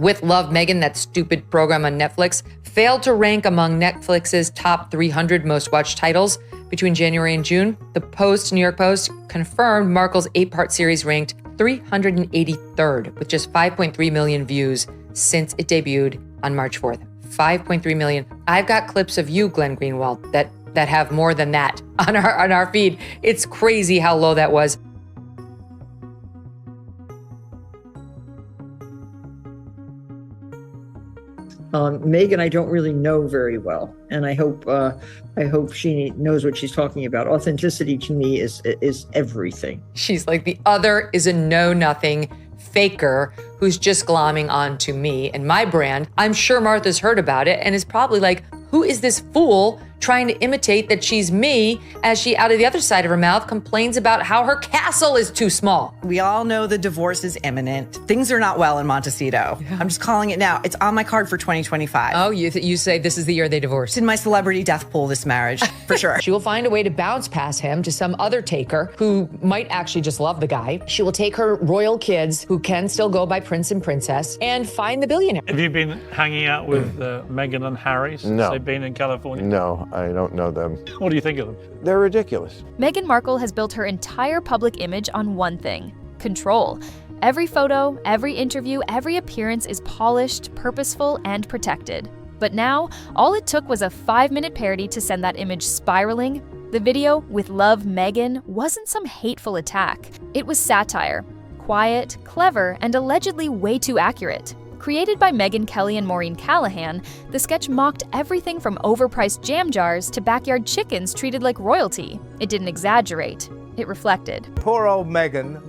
With Love, Megyn, that stupid program on Netflix, failed to rank among Netflix's top 300 most watched titles between January and June. The New York Post, confirmed Markle's 8-part series ranked 383rd with just 5.3 million views since it debuted on March 4th. 5.3 million. I've got clips of you, Glenn Greenwald, that have more than that on our feed. It's crazy how low that was. Megyn, I don't really know very well, and I hope she knows what she's talking about. Authenticity to me is everything. She's like, the other is a know-nothing faker who's just glomming onto me and my brand. I'm sure Martha's heard about it and is probably like, who is this fool trying to imitate that she's me, as she, out of the other side of her mouth, complains about how her castle is too small. We all know the divorce is imminent. Things are not well in Montecito. Yeah. I'm just calling it now. It's on my card for 2025. Oh, you say this is the year they divorce? It's in my celebrity death pool, this marriage, for sure. She will find a way to bounce past him to some other taker who might actually just love the guy. She will take her royal kids, who can still go by prince and princess, and find the billionaire. Have you been hanging out with Meghan and Harry since they've been in California? No, I don't know them. What do you think of them? They're ridiculous. Meghan Markle has built her entire public image on one thing: control. Every photo, every interview, every appearance is polished, purposeful, and protected. But now, all it took was a 5-minute parody to send that image spiraling. The video, With Love, Megyn, wasn't some hateful attack. It was satire. Quiet, clever, and allegedly way too accurate. Created by Megyn Kelly and Maureen Callahan, the sketch mocked everything from overpriced jam jars to backyard chickens treated like royalty. It didn't exaggerate. It reflected. Poor old Megyn,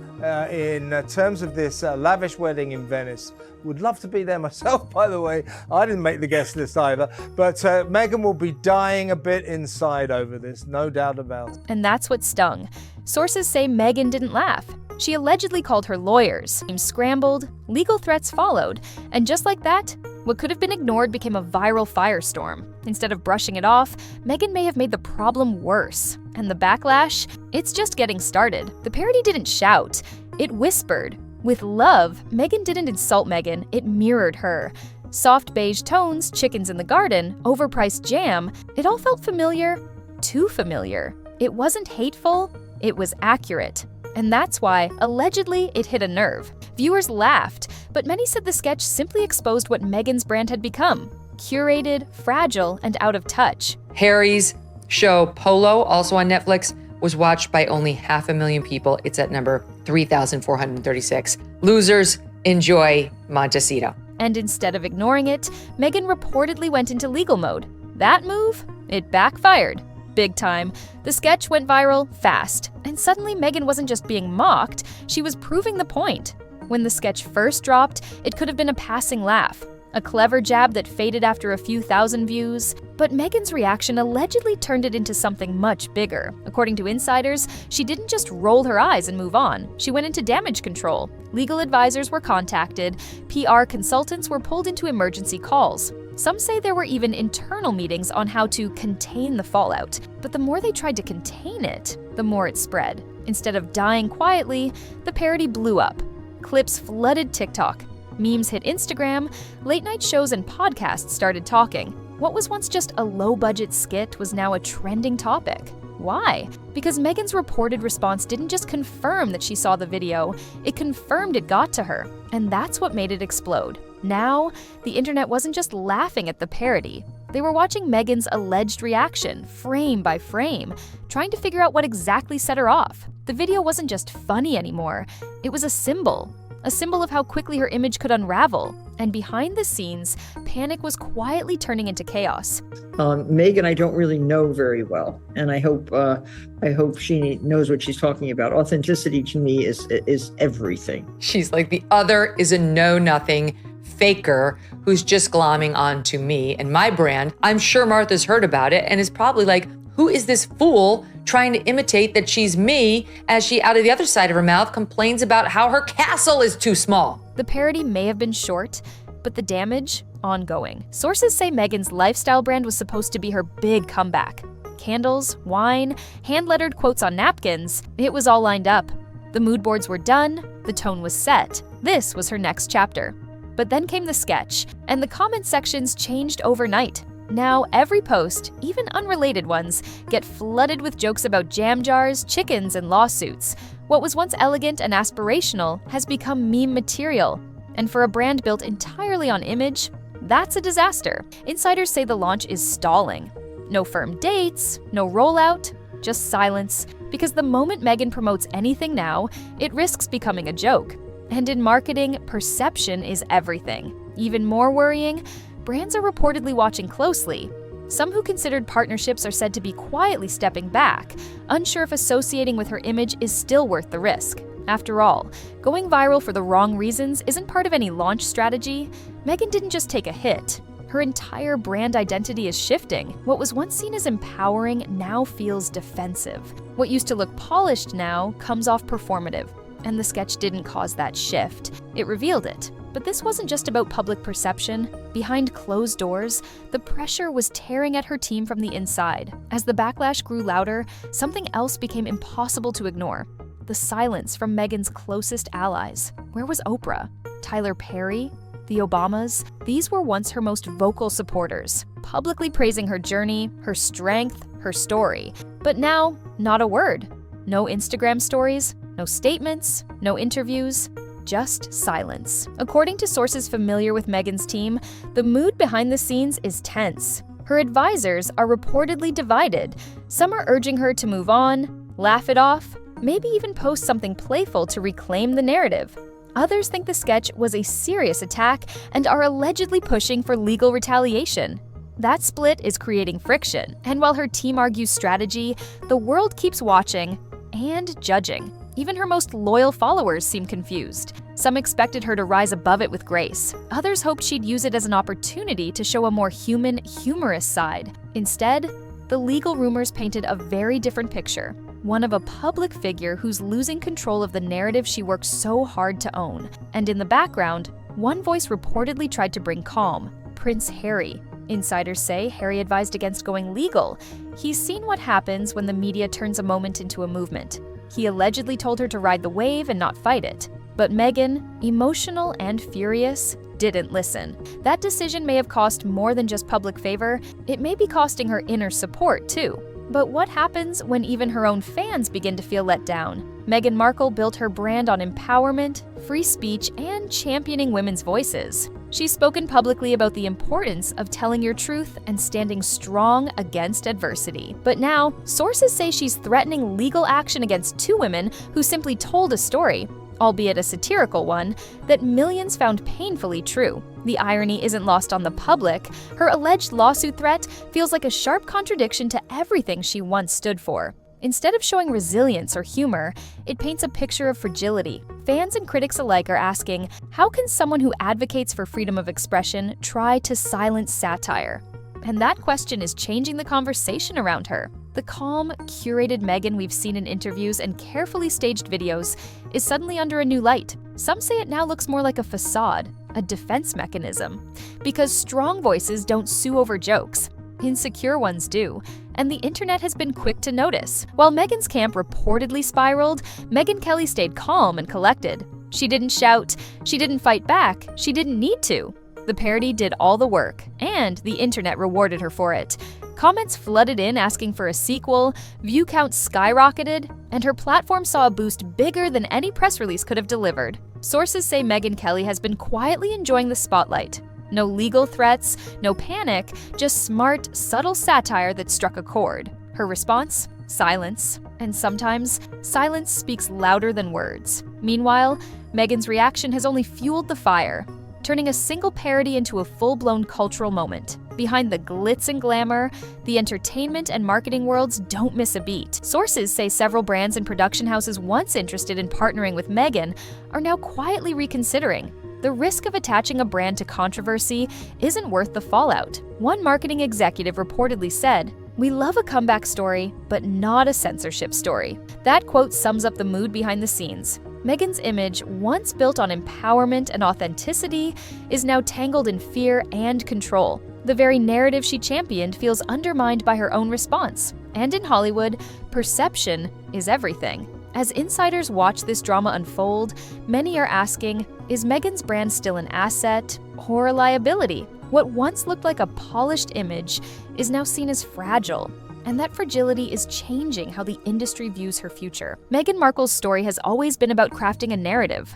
in terms of this lavish wedding in Venice, would love to be there myself, by the way. I didn't make the guest list either. But Megyn will be dying a bit inside over this, no doubt about it. And that's what stung. Sources say Megyn didn't laugh. She allegedly called her lawyers. Teams scrambled, legal threats followed, and just like that, what could have been ignored became a viral firestorm. Instead of brushing it off, Megyn may have made the problem worse. And the backlash? It's just getting started. The parody didn't shout, it whispered. With Love, Megyn didn't insult Megyn, it mirrored her. Soft beige tones, chickens in the garden, overpriced jam, it all felt familiar, too familiar. It wasn't hateful, it was accurate. And that's why, allegedly, it hit a nerve. Viewers laughed, but many said the sketch simply exposed what Megyn's brand had become: curated, fragile, and out of touch. Harry's show Polo, also on Netflix, was watched by only 500,000 people. It's at number 3,436. Losers, enjoy Montecito. And instead of ignoring it, Megyn reportedly went into legal mode. That move? It backfired. Big time. The sketch went viral fast, and suddenly Megyn wasn't just being mocked, she was proving the point. When the sketch first dropped, it could have been a passing laugh, a clever jab that faded after a few thousand views. But Megyn's reaction allegedly turned it into something much bigger. According to insiders, she didn't just roll her eyes and move on. She went into damage control. Legal advisors were contacted, PR consultants were pulled into emergency calls. Some say there were even internal meetings on how to contain the fallout. But the more they tried to contain it, the more it spread. Instead of dying quietly, the parody blew up. Clips flooded TikTok. Memes hit Instagram. Late-night shows and podcasts started talking. What was once just a low-budget skit was now a trending topic. Why? Because Megyn's reported response didn't just confirm that she saw the video, it confirmed it got to her. And that's what made it explode. Now, the internet wasn't just laughing at the parody. They were watching Megyn's alleged reaction, frame by frame, trying to figure out what exactly set her off. The video wasn't just funny anymore, it was a symbol of how quickly her image could unravel. And behind the scenes, panic was quietly turning into chaos. Megyn, I don't really know very well, and I hope she knows what she's talking about. Authenticity to me is everything. She's like, the other is a know-nothing faker who's just glomming onto me and my brand. I'm sure Martha's heard about it and is probably like, who is this fool trying to imitate that she's me, as she, out of the other side of her mouth, complains about how her castle is too small. The parody may have been short, but the damage, ongoing. Sources say Megyn's lifestyle brand was supposed to be her big comeback. Candles, wine, hand-lettered quotes on napkins, it was all lined up. The mood boards were done, the tone was set. This was her next chapter. But then came the sketch, and the comment sections changed overnight. Now every post, even unrelated ones, get flooded with jokes about jam jars, chickens, and lawsuits. What was once elegant and aspirational has become meme material. And for a brand built entirely on image, that's a disaster. Insiders say the launch is stalling. No firm dates, no rollout, just silence. Because the moment Meghan promotes anything now, it risks becoming a joke. And in marketing, perception is everything. Even more worrying, brands are reportedly watching closely. Some who considered partnerships are said to be quietly stepping back, unsure if associating with her image is still worth the risk. After all, going viral for the wrong reasons isn't part of any launch strategy. Meghan didn't just take a hit. Her entire brand identity is shifting. What was once seen as empowering now feels defensive. What used to look polished now comes off performative. And the sketch didn't cause that shift. It revealed it. But this wasn't just about public perception. Behind closed doors, the pressure was tearing at her team from the inside. As the backlash grew louder, something else became impossible to ignore. The silence from Meghan's closest allies. Where was Oprah? Tyler Perry? The Obamas? These were once her most vocal supporters, publicly praising her journey, her strength, her story. But now, not a word. No Instagram stories, no statements, no interviews, just silence. According to sources familiar with Meghan's team, the mood behind the scenes is tense. Her advisors are reportedly divided. Some are urging her to move on, laugh it off, maybe even post something playful to reclaim the narrative. Others think the sketch was a serious attack and are allegedly pushing for legal retaliation. That split is creating friction, and while her team argues strategy, the world keeps watching and judging. Even her most loyal followers seem confused. Some expected her to rise above it with grace. Others hoped she'd use it as an opportunity to show a more human, humorous side. Instead, the legal rumors painted a very different picture. One of a public figure who's losing control of the narrative she worked so hard to own. And in the background, one voice reportedly tried to bring calm: Prince Harry. Insiders say Harry advised against going legal. He's seen what happens when the media turns a moment into a movement. He allegedly told her to ride the wave and not fight it. But Meghan, emotional and furious, didn't listen. That decision may have cost more than just public favor. It may be costing her inner support, too. But what happens when even her own fans begin to feel let down? Meghan Markle built her brand on empowerment, free speech, and championing women's voices. She's spoken publicly about the importance of telling your truth and standing strong against adversity. But now, sources say she's threatening legal action against two women who simply told a story, albeit a satirical one, that millions found painfully true. The irony isn't lost on the public. Her alleged lawsuit threat feels like a sharp contradiction to everything she once stood for. Instead of showing resilience or humor, it paints a picture of fragility. Fans and critics alike are asking, how can someone who advocates for freedom of expression try to silence satire? And that question is changing the conversation around her. The calm, curated Meghan we've seen in interviews and carefully staged videos is suddenly under a new light. Some say it now looks more like a facade, a defense mechanism. Because strong voices don't sue over jokes. Insecure ones do, and the internet has been quick to notice. While Meghan's camp reportedly spiraled, Megyn Kelly stayed calm and collected. She didn't shout, she didn't fight back, she didn't need to. The parody did all the work, and the internet rewarded her for it. Comments flooded in asking for a sequel, view counts skyrocketed, and her platform saw a boost bigger than any press release could have delivered. Sources say Megyn Kelly has been quietly enjoying the spotlight. No legal threats, no panic, just smart, subtle satire that struck a chord. Her response? Silence. And sometimes, silence speaks louder than words. Meanwhile, Meghan's reaction has only fueled the fire, turning a single parody into a full-blown cultural moment. Behind the glitz and glamour, the entertainment and marketing worlds don't miss a beat. Sources say several brands and production houses once interested in partnering with Meghan are now quietly reconsidering. The risk of attaching a brand to controversy isn't worth the fallout. One marketing executive reportedly said, "We love a comeback story, but not a censorship story." That quote sums up the mood behind the scenes. Meghan's image, once built on empowerment and authenticity, is now tangled in fear and control. The very narrative she championed feels undermined by her own response. And in Hollywood, perception is everything. As insiders watch this drama unfold, many are asking, is Meghan's brand still an asset or a liability? What once looked like a polished image is now seen as fragile. And that fragility is changing how the industry views her future. Meghan Markle's story has always been about crafting a narrative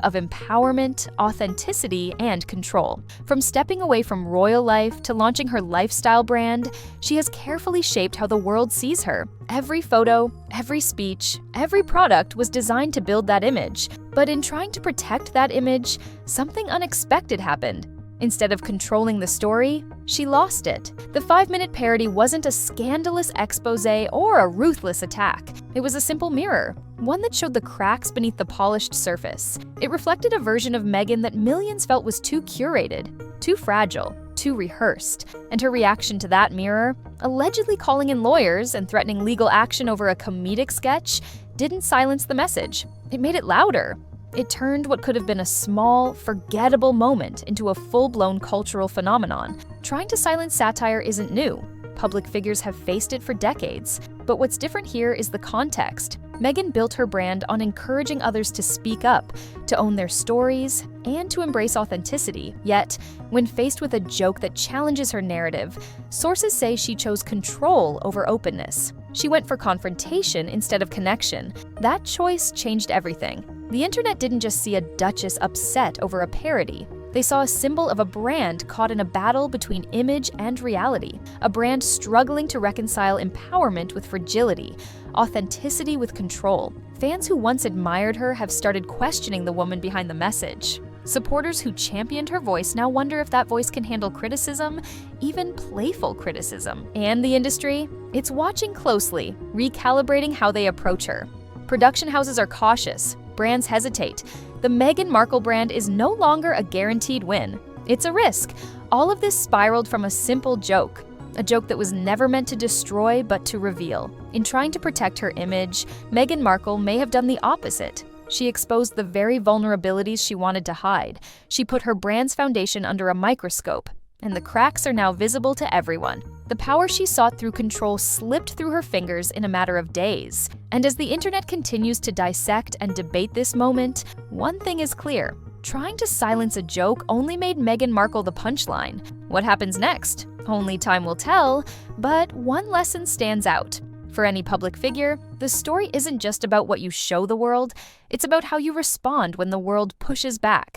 of empowerment, authenticity, and control. From stepping away from royal life to launching her lifestyle brand, she has carefully shaped how the world sees her. Every photo, every speech, every product was designed to build that image. But in trying to protect that image, something unexpected happened. Instead of controlling the story, she lost it. The 5-minute parody wasn't a scandalous expose or a ruthless attack. It was a simple mirror, one that showed the cracks beneath the polished surface. It reflected a version of Meghan that millions felt was too curated, too fragile, too rehearsed. And her reaction to that mirror, allegedly calling in lawyers and threatening legal action over a comedic sketch, didn't silence the message. It made it louder. It turned what could have been a small, forgettable moment into a full-blown cultural phenomenon. Trying to silence satire isn't new. Public figures have faced it for decades. But what's different here is the context. Meghan built her brand on encouraging others to speak up, to own their stories, and to embrace authenticity. Yet, when faced with a joke that challenges her narrative, sources say she chose control over openness. She went for confrontation instead of connection. That choice changed everything. The internet didn't just see a duchess upset over a parody. They saw a symbol of a brand caught in a battle between image and reality, a brand struggling to reconcile empowerment with fragility, authenticity with control. Fans who once admired her have started questioning the woman behind the message. Supporters who championed her voice now wonder if that voice can handle criticism, even playful criticism. And the industry? It's watching closely, recalibrating how they approach her. Production houses are cautious. Brands hesitate. The Meghan Markle brand is no longer a guaranteed win. It's a risk. All of this spiraled from a simple joke, a joke that was never meant to destroy but to reveal. In trying to protect her image, Meghan Markle may have done the opposite. She exposed the very vulnerabilities she wanted to hide. She put her brand's foundation under a microscope, and the cracks are now visible to everyone. The power she sought through control slipped through her fingers in a matter of days. And as the internet continues to dissect and debate this moment, one thing is clear. Trying to silence a joke only made Meghan Markle the punchline. What happens next? Only time will tell, but one lesson stands out. For any public figure, the story isn't just about what you show the world, it's about how you respond when the world pushes back.